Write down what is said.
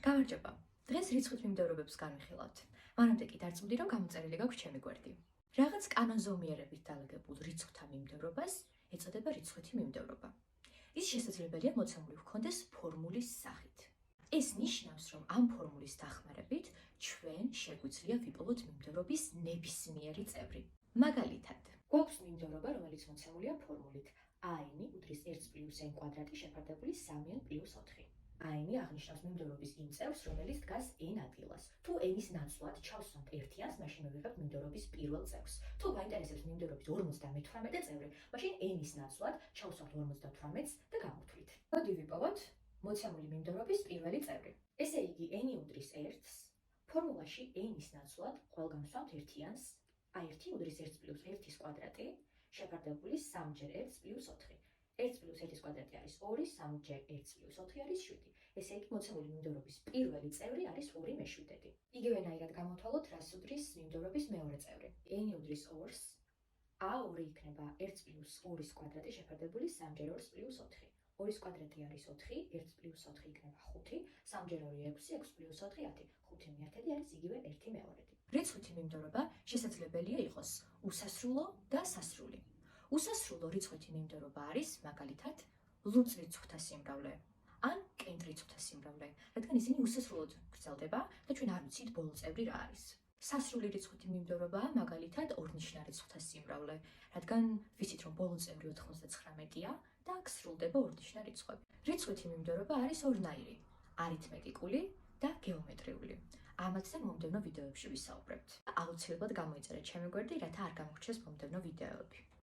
გამარჯობა. დღეს რიცხვით მიმდევრობებს განვიხილავთ. მანამდე კი დარწმუნდი, რომ გამოწერილი გაქვს ჩემი გვერდი. რაღაც კანონზომიერებით დალაგებულ რიცხვთა მიმდევრობას ეწოდება რიცხვითი მიმდევრობა. ის შესაძლებელია მოცემული ჰქონდეს ფორმულის სახით. ეს ნიშნავს, რომ ამ ფორმულის დახმარებით ჩვენ შეგვიძლია ვიპოვოთ მიმდევრობის ნებისმიერი წევრი. მაგალითად, გვაქვს მიმდევრობა, რომელიც მოცემულია ფორმულით a-ი უდრის 1 + n კვადრატი შეფარდებული 3n + 4. a-ი აღნიშნავს მიმდევრობის იმ წევრს, რომელიც დგას n ადგილას. თუ n-ის ნაცვლად ჩავსვამთ 1-იანს, მაშინ მივიღებთ მიმდევრობის პირველ წევრს. თუ გაინტერესებს მიმდევრობის 58 წევრი, მაშინ n-ის ნაცვლად ჩავსვამთ 58-ს და გამოვთვლით. მოდი ვიპოვოთ მოცემული მიმდევრობის პირველი წევრი. ესე იგი, n უდრის 1-ს, ფორმულაში n-ის ნაცვლად ყველგან ვსვამთ 1-იანს, a1 უდრის 1 + 1-ის კვადრატი შეფარდებული 3-ჯერ 1 + 4. 1 + 1-ის კვადრატი არის 2, 3-ჯერ 1 + 4 არის 7. ესე იგი, მოცემული მიმდევრობის პირველი წევრი არის 2/7. იგივენაირად გამოვთვალოთ, რას უდრის მიმდევრობის მეორე წევრი. n უდრის 2-ს, a2 იქნება 1 + 2-ის კვადრატი შეფარდებული 3-ჯერ 2 + 4. 2-ის კვადრატი არის 4, 1 + 4 იქნება 5, 3-ჯერ 2 6, 6 + 4 10. 5 მიერთედი არის იგივე 1/2. რიცხვითი მიმდევრობა შესაძლებელია იყოს უსასრულო და სასრული. უსასრულო რიცხვითი მიმდევრობა არის მაგალითად ლუც რიცხვთა სიმრავლე ან კენტრ რიცხვთა სიმრავლე, რადგან ისინი უსასრულოდ გრძელდება და ჩვენ არ ვიცით ბოლო წევრი რა არის. სასრული რიცხვითი მიმდევრობაა მაგალითად ორნიშნა რიცხვთა სიმრავლე, რადგან ვიცით რომ ბოლო წევრი 99-ია და აქ სრულდება ორნიშნა რიცხვები. რიცხვითი მიმდევრობა არის ორნაირი: არითმეტიკული და გეომეტრიული. ამაზე მომდევნო ვიდეოებში ვისაუბრებთ. აუცილებლად გამოიწერეთ ჩემი გვერდი, რათა არ გამოგრჩეს მომდევნო ვიდეოები.